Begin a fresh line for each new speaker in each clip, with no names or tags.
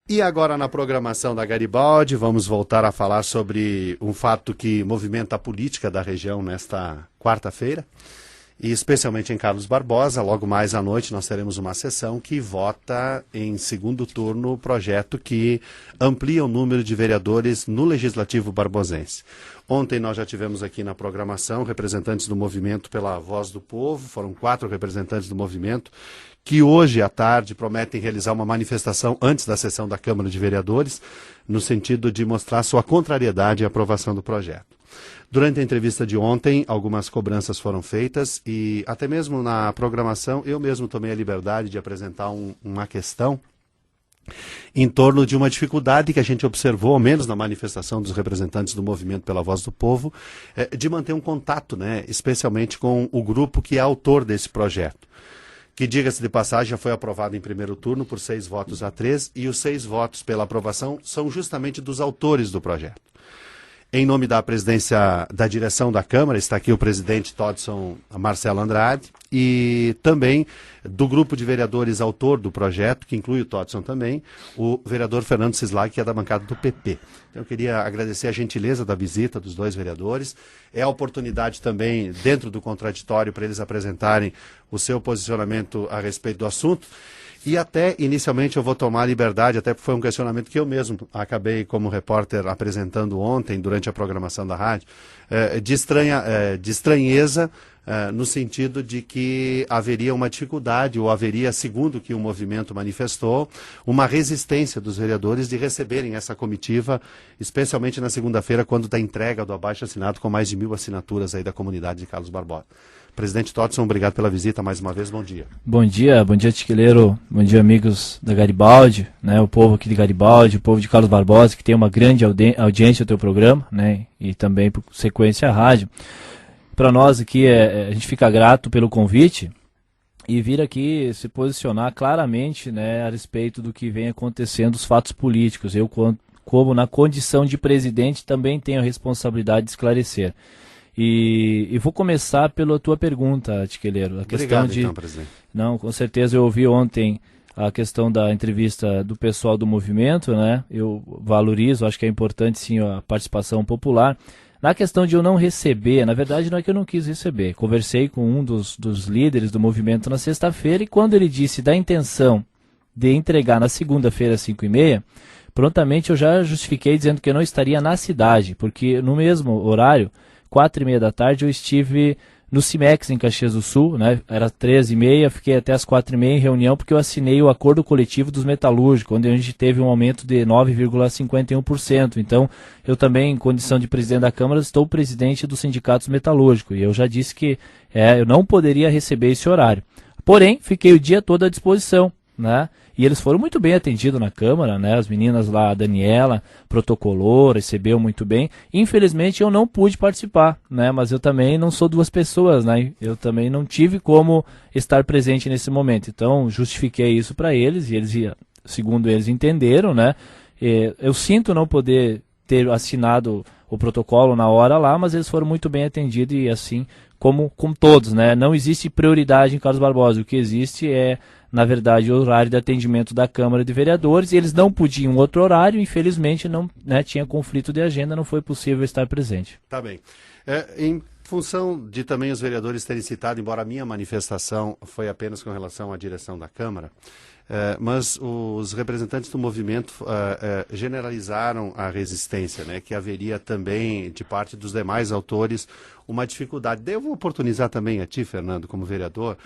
E agora na programação da Garibaldi, vamos voltar a falar sobre um fato que movimenta a política da região nesta quarta-feira, e especialmente em Carlos Barbosa. Logo mais à noite nós teremos uma sessão que vota em segundo turno o projeto que amplia o número de vereadores no Legislativo barbosense. Ontem nós já tivemos aqui na programação representantes do movimento pela Voz do Povo, foram 4 representantes do movimento, que hoje à tarde prometem realizar uma manifestação antes da sessão da Câmara de Vereadores, no sentido de mostrar sua contrariedade à aprovação do projeto. Durante a entrevista de ontem, algumas cobranças foram feitas e até mesmo na programação eu mesmo tomei a liberdade de apresentar uma questão em torno de uma dificuldade que a gente observou, ao menos na manifestação dos representantes do Movimento pela Voz do Povo, de manter um contato, especialmente com o grupo que é autor desse projeto, que, diga-se de passagem, já foi aprovado em primeiro turno por 6 votos a 3, e os 6 votos pela aprovação são justamente dos autores do projeto. Em nome da presidência da direção da Câmara, está aqui o presidente Todson Marcelo Andrade, e também do grupo de vereadores autor do projeto, que inclui o Todson também, o vereador Fernando Cislag, que é da bancada do PP. Então, eu queria agradecer a gentileza da visita dos 2 vereadores. É a oportunidade também, dentro do contraditório, para eles apresentarem o seu posicionamento a respeito do assunto. E até, inicialmente, eu vou tomar a liberdade, até porque foi um questionamento que eu mesmo acabei, como repórter, apresentando ontem, durante a programação da rádio, de estranheza, no sentido de que haveria uma dificuldade, ou haveria, segundo o que o movimento manifestou, uma resistência dos vereadores de receberem essa comitiva, especialmente na segunda-feira, quando da entrega do abaixo-assinado com mais de 1.000 assinaturas aí da comunidade de Carlos Barbosa. Presidente Todson, obrigado pela visita mais uma vez, bom dia.
Bom dia, Tiqueleiro, bom dia amigos da Garibaldi, o povo aqui de Garibaldi, o povo de Carlos Barbosa, que tem uma grande audiência do teu programa, e também por sequência a rádio. Para nós aqui, a gente fica grato pelo convite e vir aqui se posicionar claramente a respeito do que vem acontecendo, os fatos políticos. Eu, como na condição de presidente, também tenho a responsabilidade de esclarecer. E vou começar pela tua pergunta, Tiqueleiro.
Obrigado, então, presidente.
Não, com certeza eu ouvi ontem a questão da entrevista do pessoal do movimento, Eu valorizo, acho que é importante sim a participação popular. Na questão de eu não receber, na verdade não é que eu não quis receber. Conversei com um dos líderes do movimento na sexta-feira e quando ele disse da intenção de entregar na segunda-feira às 5h30, prontamente eu já justifiquei dizendo que eu não estaria na cidade, porque no mesmo horário, 4h30 da tarde, eu estive no Cimex em Caxias do Sul, Era 13h30, fiquei até as 4h30 em reunião, porque eu assinei o acordo coletivo dos metalúrgicos, onde a gente teve um aumento de 9,51%. Então, eu também, em condição de presidente da Câmara, estou presidente dos sindicatos metalúrgicos, e eu já disse que eu não poderia receber esse horário. Porém, fiquei o dia todo à disposição, E eles foram muito bem atendidos na Câmara, As meninas lá, a Daniela, protocolou, recebeu muito bem. Infelizmente eu não pude participar, Mas eu também não sou 2 pessoas, Eu também não tive como estar presente nesse momento. Então justifiquei isso para eles e eles, segundo eles, entenderam, Eu sinto não poder ter assinado o protocolo na hora lá, mas eles foram muito bem atendidos e assim como todos, Não existe prioridade em Carlos Barbosa, o que existe é, na verdade, o horário de atendimento da Câmara de Vereadores, e eles não podiam outro horário, infelizmente não tinha conflito de agenda, não foi possível estar presente.
Tá bem. Em função de também os vereadores terem citado, embora a minha manifestação foi apenas com relação à direção da Câmara, mas os representantes do movimento generalizaram a resistência, que haveria também, de parte dos demais autores, uma dificuldade. Daí eu vou oportunizar também a ti, Fernando, como vereador,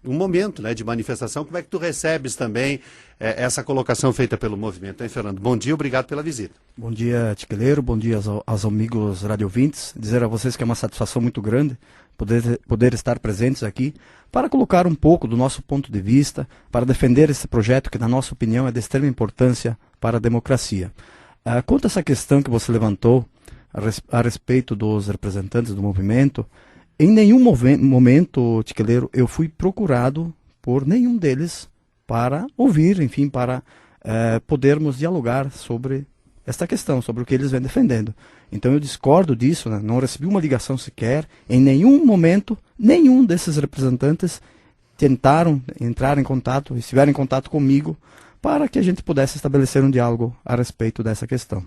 um momento de manifestação. Como é que tu recebes também essa colocação feita pelo movimento, hein, Fernando? Bom dia, obrigado pela visita.
Bom dia, Tiqueleiro, bom dia aos amigos radiovintes. Dizer a vocês que é uma satisfação muito grande poder estar presentes aqui para colocar um pouco do nosso ponto de vista, para defender esse projeto que, na nossa opinião, é de extrema importância para a democracia. Quanto a essa questão que você levantou a respeito dos representantes do movimento, em nenhum momento, Tiqueleiro, eu fui procurado por nenhum deles para ouvir, enfim, para podermos dialogar sobre esta questão, sobre o que eles vêm defendendo. Então eu discordo disso, não recebi uma ligação sequer, em nenhum momento, nenhum desses representantes tentaram entrar em contato, estiveram em contato comigo para que a gente pudesse estabelecer um diálogo a respeito dessa questão.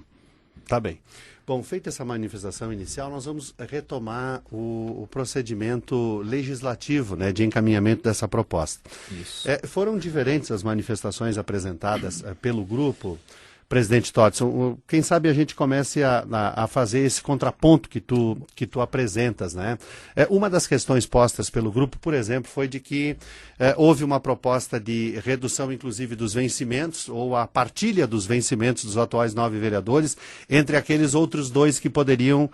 Tá bem. Bom, feita essa manifestação inicial, nós vamos retomar o procedimento legislativo, né, de encaminhamento dessa proposta.
Isso.
Foram diferentes as manifestações apresentadas pelo grupo, presidente Todson. Quem sabe a gente comece a fazer esse contraponto que tu apresentas, né? Uma das questões postas pelo grupo, por exemplo, foi de que houve uma proposta de redução, inclusive, dos vencimentos, ou a partilha dos vencimentos dos atuais 9 vereadores, entre aqueles outros 2 que poderiam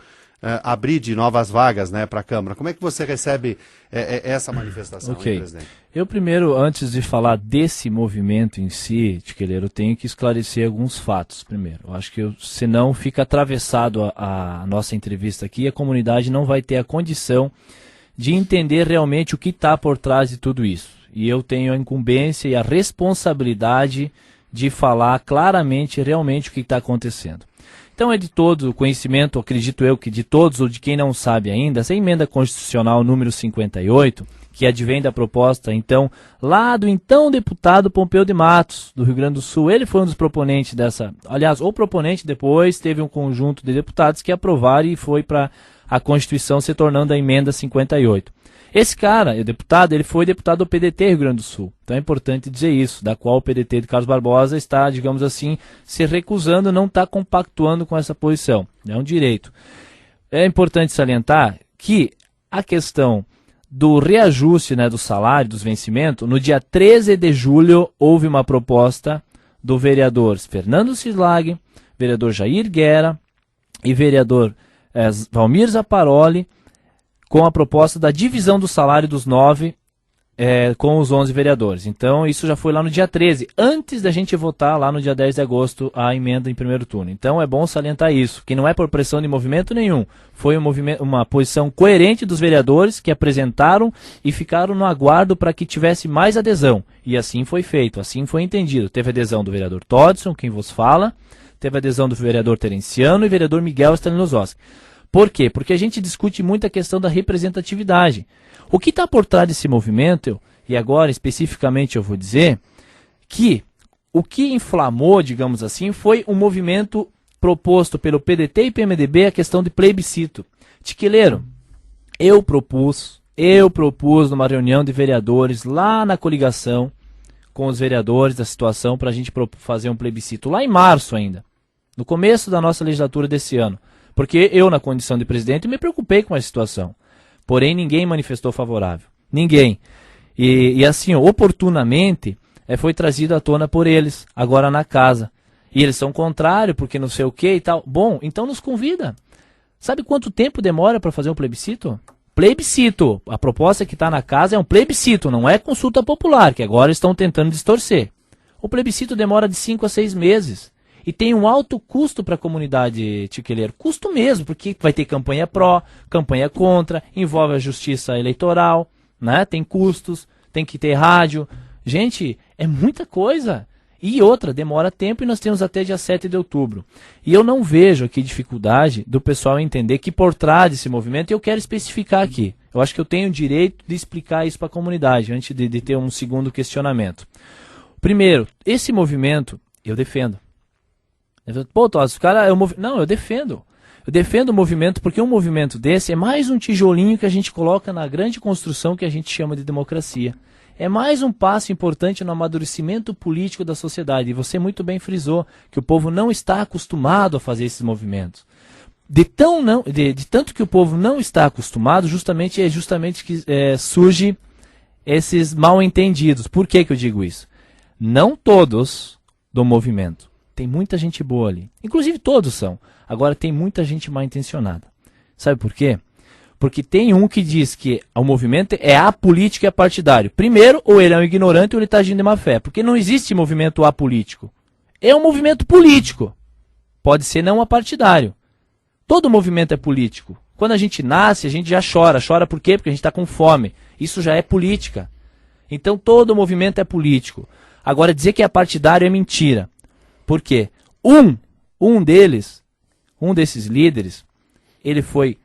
abrir de novas vagas, né, para a Câmara. Como é que você recebe essa manifestação,
Ok.
hein, presidente?
Eu primeiro, antes de falar desse movimento em si, Tiqueleiro, eu tenho que esclarecer alguns fatos primeiro. Eu acho que senão fica atravessado a nossa entrevista aqui e a comunidade não vai ter a condição de entender realmente o que está por trás de tudo isso. E eu tenho a incumbência e a responsabilidade de falar claramente, realmente, o que está acontecendo. Então é de todo o conhecimento, acredito eu, que de todos ou de quem não sabe ainda, essa emenda constitucional número 58, que advém da proposta, então, lá do então deputado Pompeu de Matos, do Rio Grande do Sul, ele foi um dos proponentes dessa, aliás, o proponente depois teve um conjunto de deputados que aprovaram e foi para a Constituição se tornando a emenda 58. Esse cara, o deputado, ele foi deputado do PDT Rio Grande do Sul. Então é importante dizer isso, da qual o PDT de Carlos Barbosa está, digamos assim, se recusando, não está compactuando com essa posição. É um direito. É importante salientar que a questão do reajuste, né, do salário, dos vencimentos, no dia 13 de julho houve uma proposta do vereador Fernando Cislag, vereador Jair Guerra e vereador Valmir Zaparoli, com a proposta da divisão do salário dos 9 com os 11 vereadores. Então, isso já foi lá no dia 13, antes da gente votar lá no dia 10 de agosto a emenda em primeiro turno. Então, é bom salientar isso, que não é por pressão de movimento nenhum. Foi uma posição coerente dos vereadores que apresentaram e ficaram no aguardo para que tivesse mais adesão. E assim foi feito, assim foi entendido. Teve adesão do vereador Todson, quem vos fala, teve adesão do vereador Terenciano e vereador Miguel Stanislawski. Por quê? Porque a gente discute muito a questão da representatividade. O que está por trás desse movimento, e agora especificamente eu vou dizer, que o que inflamou, digamos assim, foi um movimento proposto pelo PDT e PMDB a questão de plebiscito. Tiqueleiro, eu propus numa reunião de vereadores lá na coligação com os vereadores da situação para a gente fazer um plebiscito, lá em março ainda, no começo da nossa legislatura desse ano. Porque eu, na condição de presidente, me preocupei com a situação. Porém, ninguém manifestou favorável. Ninguém. E assim, oportunamente, foi trazido à tona por eles, agora na casa. E eles são contrários, porque não sei o que e tal. Bom, então nos convida. Sabe quanto tempo demora para fazer um plebiscito? Plebiscito. A proposta que está na casa é um plebiscito, não é consulta popular, que agora estão tentando distorcer. O plebiscito demora de 5 a 6 meses. E tem um alto custo para a comunidade, Tiqueleiro. Custo mesmo, porque vai ter campanha pró, campanha contra, envolve a justiça eleitoral, né? Tem custos, tem que ter rádio. Gente, é muita coisa. E outra, demora tempo e nós temos até dia 7 de outubro. E eu não vejo aqui dificuldade do pessoal entender que por trás desse movimento, eu quero especificar aqui. Eu acho que eu tenho o direito de explicar isso para a comunidade, antes de ter um segundo questionamento. Primeiro, esse movimento eu defendo. Pô, Tossi, o cara Não, eu defendo. Eu defendo o movimento porque um movimento desse é mais um tijolinho que a gente coloca na grande construção que a gente chama de democracia. É mais um passo importante no amadurecimento político da sociedade. E você muito bem frisou que o povo não está acostumado a fazer esses movimentos. De tanto que o povo não está acostumado, justamente que surge esses mal entendidos. Por que eu digo isso? Não todos do movimento. Tem muita gente boa ali. Inclusive todos são. Agora tem muita gente mal intencionada. Sabe por quê? Porque tem um que diz que o movimento é apolítico e apartidário. Primeiro, ou ele é um ignorante ou ele está agindo de má fé. Porque não existe movimento apolítico. É um movimento político. Pode ser não apartidário. Todo movimento é político. Quando a gente nasce, a gente já chora. Chora por quê? Porque a gente está com fome. Isso já é política. Então todo movimento é político. Agora dizer que é partidário é mentira. Por quê? Um desses líderes, ele foi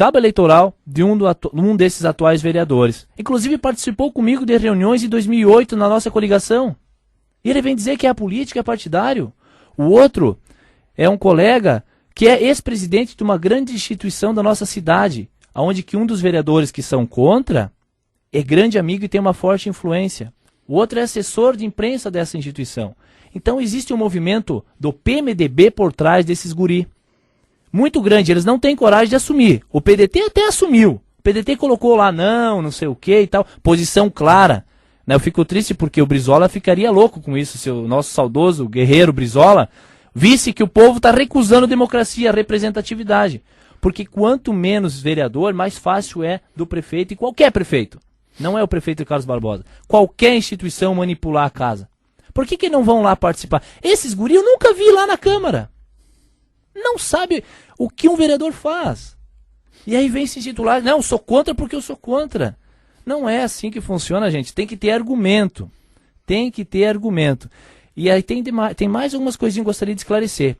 cabo eleitoral de um desses atuais vereadores. Inclusive participou comigo de reuniões em 2008 na nossa coligação. E ele vem dizer que a política é partidário. O outro é um colega que é ex-presidente de uma grande instituição da nossa cidade, onde que um dos vereadores que são contra é grande amigo e tem uma forte influência. O outro é assessor de imprensa dessa instituição. Então existe um movimento do PMDB por trás desses guri. Muito grande, eles não têm coragem de assumir. O PDT até assumiu. O PDT colocou lá, não sei o que e tal. Posição clara. Né? Eu fico triste porque o Brizola ficaria louco com isso, se o nosso saudoso guerreiro Brizola visse que o povo está recusando democracia, representatividade. Porque quanto menos vereador, mais fácil é do prefeito, e qualquer prefeito. Não é o prefeito Carlos Barbosa. Qualquer instituição manipular a casa. Por que não vão lá participar? Esses guri eu nunca vi lá na Câmara. Não sabe o que um vereador faz. E aí vem se intitular, não, sou contra porque eu sou contra. Não é assim que funciona, gente. Tem que ter argumento. Tem que ter argumento. E aí tem mais algumas coisinhas que eu gostaria de esclarecer.